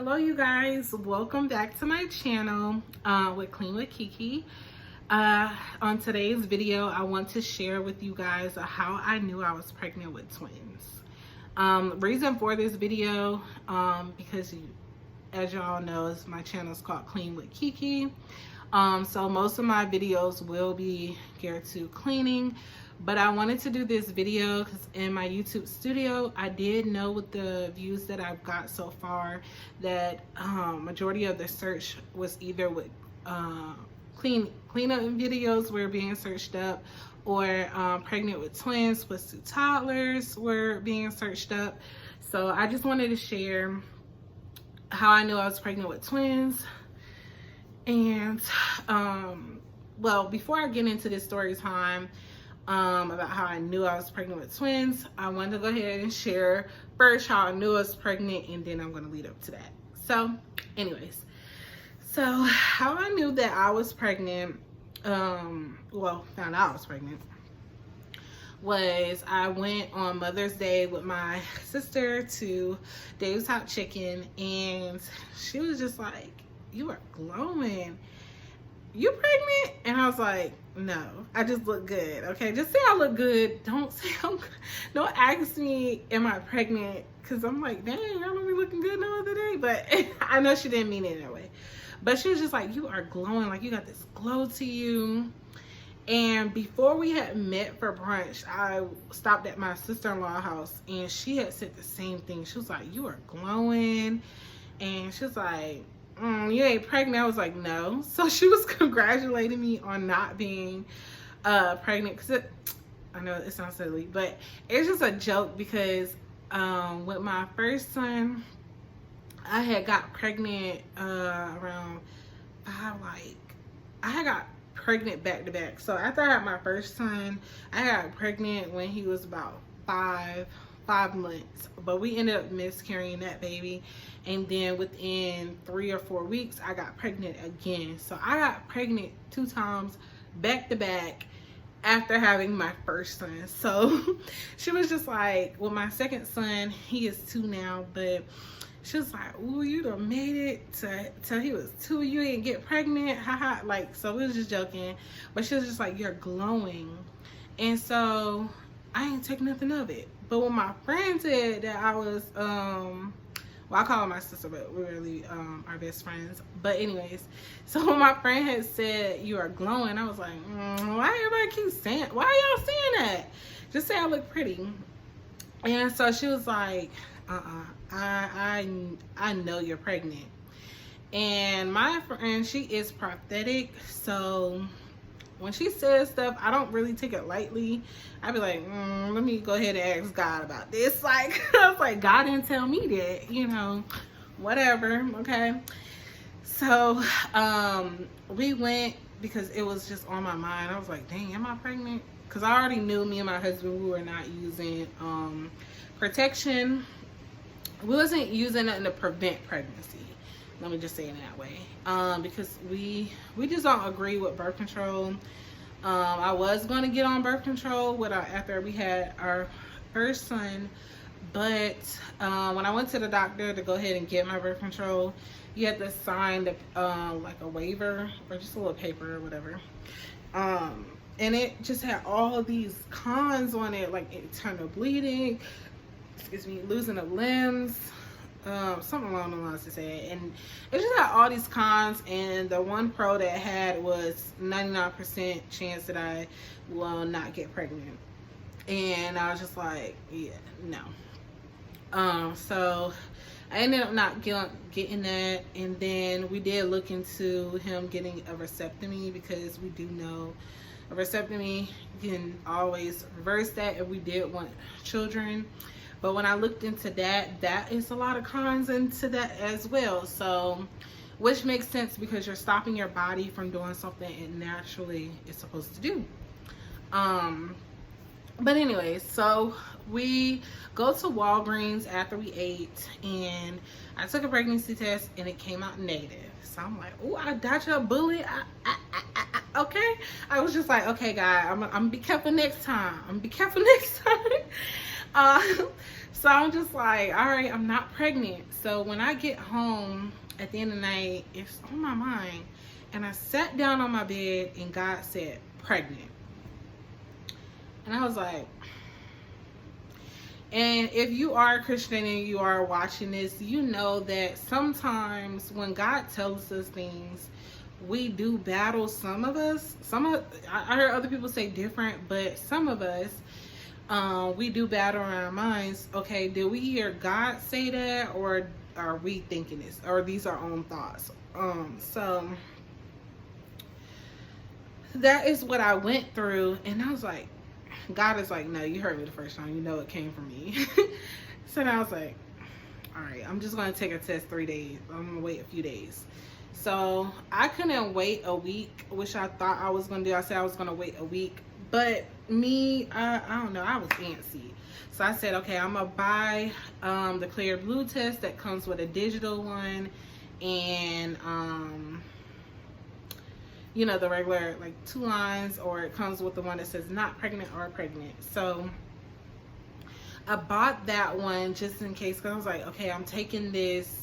Hello you guys, welcome back to my channel with Clean with Kiki. On today's video I want to share with you guys how I knew I was pregnant with twins. Reason for this video, because as y'all know, my channel is called Clean with Kiki. So most of my videos will be geared to cleaning, but I wanted to do this video because in my YouTube studio, I did know with the views that I've got so far that majority of the search was either with cleanup videos were being searched up, or pregnant with twins with 2 toddlers were being searched up. So I just wanted to share how I knew I was pregnant with twins. And well, before I get into this story time about how I knew I was pregnant with twins, I wanted to go ahead and share first how I knew I was pregnant, and then I'm going to lead up to that. So anyways, so how I knew that I was pregnant, well, found out I was pregnant, was I went on Mother's Day with my sister to Dave's Hot Chicken, and she was just like, "You are glowing. You pregnant?" And I was like, "No, I just look good. Okay, just say I look good. Don't say don't ask me, am I pregnant?" Because I'm like, dang, I don't be looking good no other day. But I know she didn't mean it in that way. But she was just like, "You are glowing. Like, you got this glow to you." And before we had met for brunch, I stopped at my sister-in-law's house, and she had said the same thing. She was like, "You are glowing." And she was like, "You ain't pregnant?" I was like, "No." So she was congratulating me on not being pregnant, because I know it sounds silly, but it's just a joke, because with my first son, I had got pregnant around I had got pregnant back to back. So after I had my first son, I got pregnant when he was about five months, but we ended up miscarrying that baby, and then within 3 or 4 weeks I got pregnant again. So I got pregnant 2 times back to back after having my first son. So she was just like, with my second son, he is 2 now, but she was like, "Ooh, you done made it to till he was 2, you didn't get pregnant, haha." Like, so we was just joking, but she was just like, "You're glowing." And so I ain't take nothing of it. But when my friend said that I was, well, I call her my sister, but we're really our best friends. But anyways, so when my friend had said, "You are glowing," I was like, why everybody keep saying, why are y'all saying that? Just say I look pretty. And so she was like, I know you're pregnant. And my friend, she is prophetic, so when she says stuff, I don't really take it lightly. I'd be like, let me go ahead and ask God about this. Like, I was like, God didn't tell me that, you know, whatever, okay? So we went because it was just on my mind. I was like, dang, am I pregnant? Because I already knew me and my husband, we were not using protection. We wasn't using it to prevent pregnancy. Let me just say it that way. Because we just don't agree with birth control. I was going to get on birth control after we had our first son, but when I went to the doctor to go ahead and get my birth control, you had to sign like a waiver or just a little paper or whatever. And it just had all of these cons on it, like internal bleeding, excuse me, losing of limbs, something along the lines to say it. And it just had all these cons, and the one pro that it had was 99% chance that I will not get pregnant. And I was just like, yeah, no. So I ended up not getting that, and then we did look into him getting a vasectomy, because we do know a vasectomy can always reverse that if we did want children. But when I looked into that, that is a lot of cons into that as well. So, which makes sense, because you're stopping your body from doing something it naturally is supposed to do. But anyways, so we go to Walgreens after we ate, and I took a pregnancy test, and it came out negative. So I'm like, "Oh, I dodged a bullet." Okay. I was just like, "Okay, God, I'm gonna be careful next time. I'm gonna be careful next time." uh, so I'm just like, all right, I'm not pregnant. So when I get home at the end of the night, it's on my mind. And I sat down on my bed and God said, pregnant. And I was like, and if you are a Christian and you are watching this, you know that sometimes when God tells us things, we do battle. Some of us, I heard other people say different, but some of us, we do battle in our minds. Okay, did we hear God say that, or are we thinking this, or these are our own thoughts? So that is what I went through, and I was like, God is like, no, you heard me the first time. You know it came from me. So then I was like, all right, I'm just going to take a test 3 days. I'm going to wait a few days. So I couldn't wait a week, which I thought I was going to do. I said I was going to wait a week. But me, I don't know, I was antsy. So I said, okay, I'm going to buy the Clear Blue test that comes with a digital one. And you know, the regular like 2 lines, or it comes with the one that says not pregnant or pregnant. So I bought that one just in case, because I was like, okay, I'm taking this.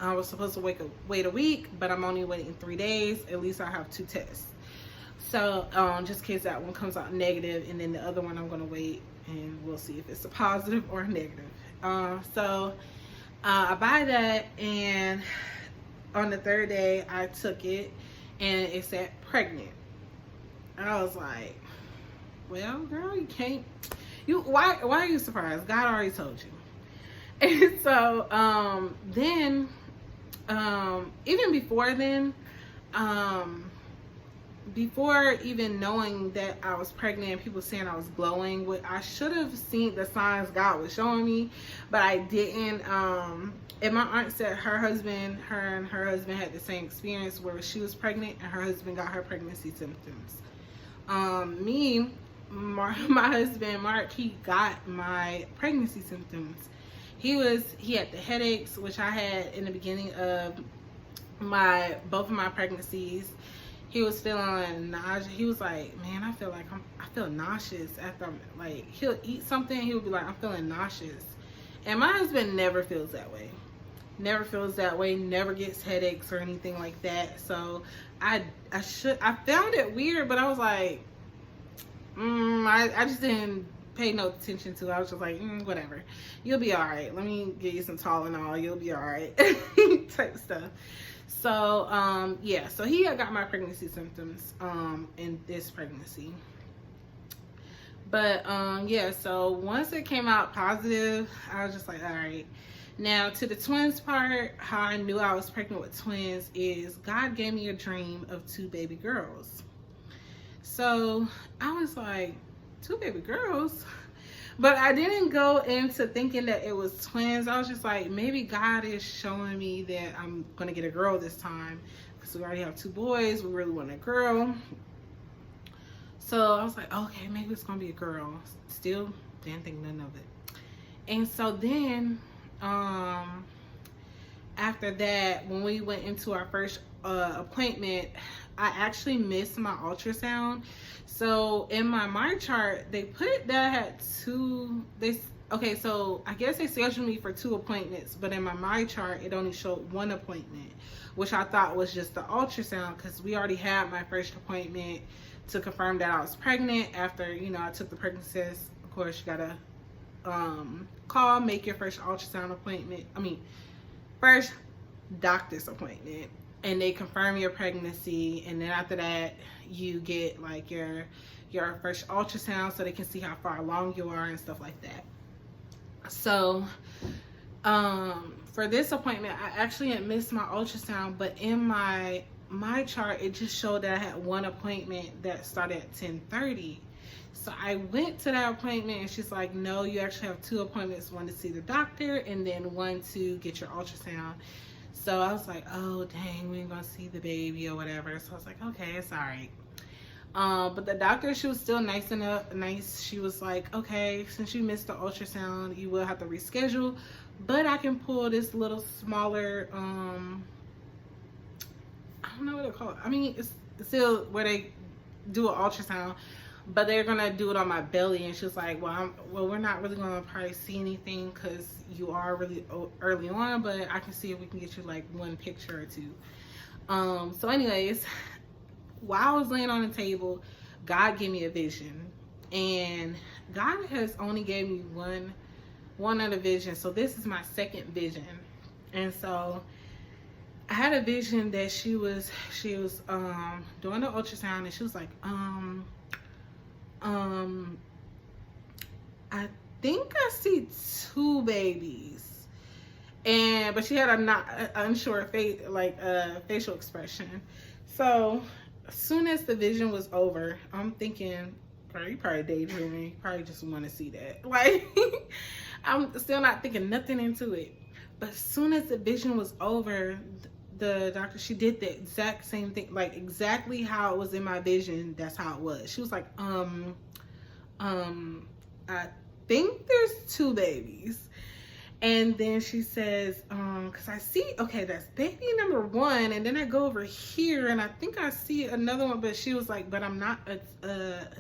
I was supposed to wait a week, but I'm only waiting 3 days. At least I have 2 tests. So just in case that one comes out negative, and then the other one I'm going to wait and we'll see if it's a positive or a negative. So I buy that, and on the 3rd day I took it, and it said pregnant. I was like, well, girl, you can't. Why are you surprised? God already told you. And so then even before then, before even knowing that I was pregnant, people saying I was glowing, I should have seen the signs God was showing me, but I didn't. And my aunt said her and her husband had the same experience, where she was pregnant and her husband got her pregnancy symptoms. My husband Mark, he got my pregnancy symptoms. He had the headaches, which I had in the beginning of both of my pregnancies. He was feeling nausea. He was like, man, I feel nauseous after like, he'll eat something, he'll be like, I'm feeling nauseous. And my husband never feels that way. Never feels that way, never gets headaches or anything like that. So I found it weird, but I was like, I just didn't pay no attention to it. I was just like, whatever. You'll be all right. Let me get you some Tylenol. You'll be all right. Type stuff. So, yeah. So he had got my pregnancy symptoms in this pregnancy. But, yeah. So once it came out positive, I was just like, all right. Now, to the twins part, how I knew I was pregnant with twins is God gave me a dream of 2 baby girls. So I was like, 2 baby girls? But I didn't go into thinking that it was twins. I was just like, maybe God is showing me that I'm going to get a girl this time, because we already have 2 boys. We really want a girl. So I was like, okay, maybe it's going to be a girl. Still didn't think none of it. And so then after that, when we went into our first appointment, I actually missed my ultrasound. So in my chart, they put that I had 2. Okay, so I guess they scheduled me for 2 appointments, but in my chart, it only showed 1 appointment, which I thought was just the ultrasound, because we already had my first appointment to confirm that I was pregnant. After, you know, I took the pregnancy test. Of course, you gotta call, make your first ultrasound appointment. First doctor's appointment, and they confirm your pregnancy, and then after that you get like your first ultrasound, so they can see how far along you are and stuff like that. So for this appointment, I actually had missed my ultrasound, but in my chart, it just showed that I had 1 appointment that started at 10:30. So I went to that appointment, and she's like, no, you actually have 2 appointments, 1 to see the doctor and then 1 to get your ultrasound. So I was like, oh dang, we ain't gonna see the baby or whatever. So I was like, okay, it's all right. But the doctor, she was still nice. She was like, okay, since you missed the ultrasound, you will have to reschedule, but I can pull this little smaller, I don't know what they call it. It's still where they do an ultrasound, but they're gonna do it on my belly. And she was like, well, we're not really gonna probably see anything because you are really early on, but I can see if we can get you like one picture or two. So anyways, while I was laying on the table, God gave me a vision, and God has only gave me one other vision. So this is my second vision. And so I had a vision that she was doing the ultrasound, and she was like, I think I see 2 babies, but she had a unsure face, like facial expression. So as soon as the vision was over, I'm thinking, girl, you probably daydreaming. You probably just want to see that. Like, I'm still not thinking nothing into it. But as soon as the vision was over, the doctor, she did the exact same thing, like exactly how it was in my vision. That's how it was. She was like, I think there's 2 babies. And then she says, because I see, okay, that's baby number 1. And then I go over here and I think I see another one, but she was like, but I'm not a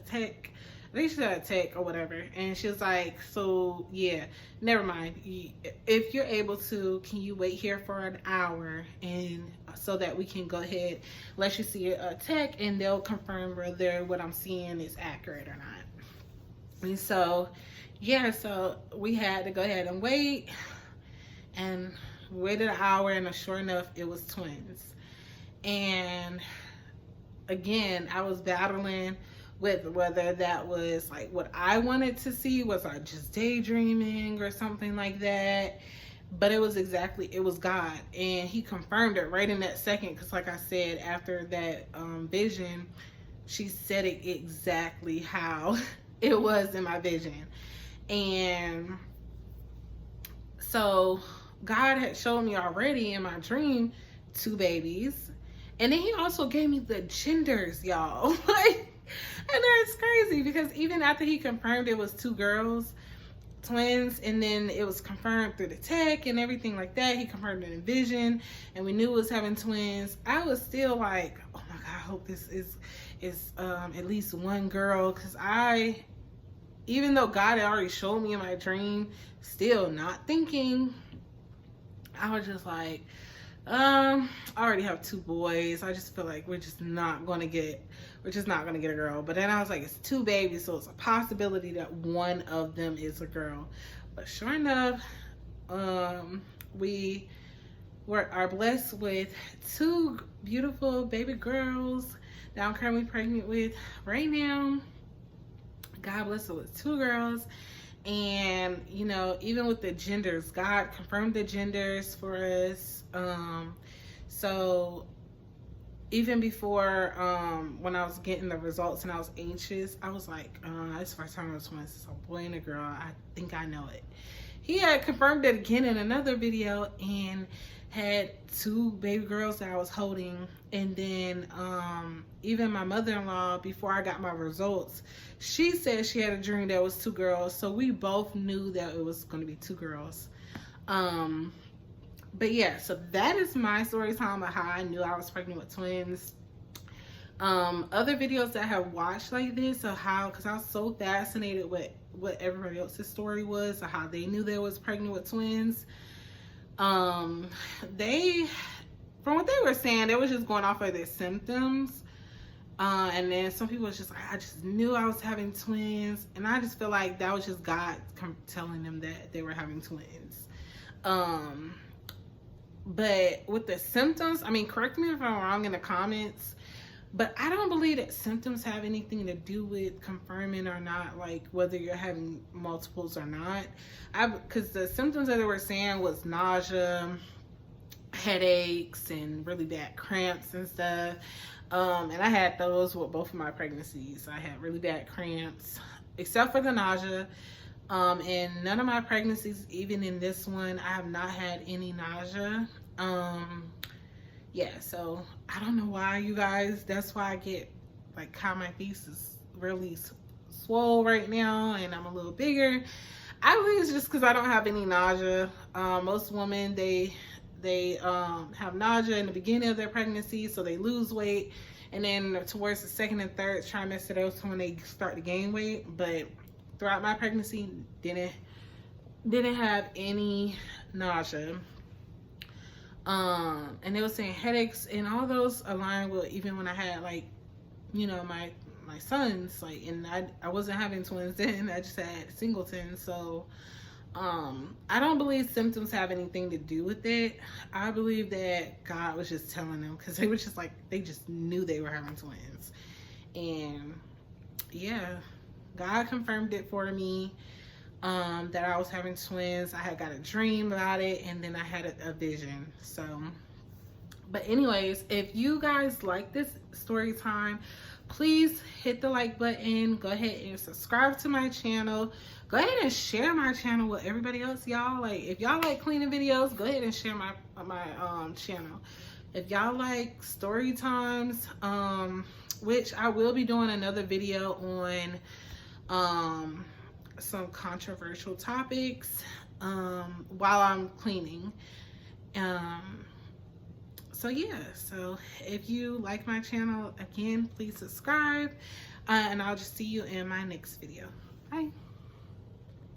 tech. I think she said a tech or whatever. And she was like, so yeah, never mind. If you're able to, can you wait here for an hour, and so that we can go ahead, let you see a tech, and they'll confirm whether what I'm seeing is accurate or not. And so, yeah, so we had to go ahead and wait, and waited an hour, and sure enough, it was twins. And again, I was battling with whether that was like what I wanted to see, was I just daydreaming or something like that. But it was God, and he confirmed it right in that second, because like I said, after that vision, she said it exactly how it was in my vision. And so God had showed me already in my dream 2 babies, and then he also gave me the genders, y'all. Like, and that's crazy, because even after he confirmed it was 2 girls, twins, and then it was confirmed through the tech and everything like that, he confirmed it in vision, and we knew it was having twins, I was still like, oh my God, I hope this is at least 1 girl, because even though God had already showed me in my dream, still not thinking, I was just like, I already have 2 boys. I just feel like we're just not gonna get a girl. But then I was like, it's 2 babies, so it's a possibility that one of them is a girl. But sure enough, we are blessed with 2 beautiful baby girls that I'm currently pregnant with right now. God bless us with 2 girls. And you know, even with the genders, God confirmed the genders for us. So even before when I was getting the results and I was anxious, I was like, it's the first time I was twins. It's a boy and a girl. I think I know it. He had confirmed it again in another video, and had 2 baby girls that I was holding. And then even my mother-in-law, before I got my results, she said she had a dream that was 2 girls. So we both knew that it was going to be 2 girls. But yeah, so that is my story time of how I knew I was pregnant with twins. Other videos that I have watched like this, or how, because I was so fascinated with what everybody else's story was, or how they knew they was pregnant with twins. They, from what they were saying, they was just going off of their symptoms. And then some people was just like, I just knew I was having twins. And I just feel like that was just God telling them that they were having twins. But with the symptoms, I mean, correct me if I'm wrong in the comments, but I don't believe that symptoms have anything to do with confirming or not, like whether you're having multiples or not. Because the symptoms that they were saying was nausea, headaches, and really bad cramps and stuff. And I had those with both of my pregnancies. I had really bad cramps, except for the nausea. And none of my pregnancies, even in this one, I have not had any nausea. Yeah, so I don't know why, you guys. That's why I get like how my face is really swole right now, and I'm a little bigger. I believe it's just because I don't have any nausea. Most women, they have nausea in the beginning of their pregnancy, so they lose weight, and then towards the second and third trimester, those when they start to gain weight. But throughout my pregnancy, didn't have any nausea. And they were saying headaches, and all those aligned with even when I had, like, you know, my sons, like, and I wasn't having twins then, I just had singletons. So I don't believe symptoms have anything to do with it. I believe that God was just telling them, because they were just like, they just knew they were having twins. And yeah, God confirmed it for me, that I was having twins. I had got a dream about it, and then I had a vision. So, but anyways, if you guys like this story time, please hit the like button. Go ahead and subscribe to my channel. Go ahead and share my channel with everybody else, y'all. Like, if y'all like cleaning videos, go ahead and share my channel. If y'all like story times, which I will be doing another video on some controversial topics while I'm cleaning. So yeah, so if you like my channel, again, please subscribe, and I'll just see you in my next video. Bye.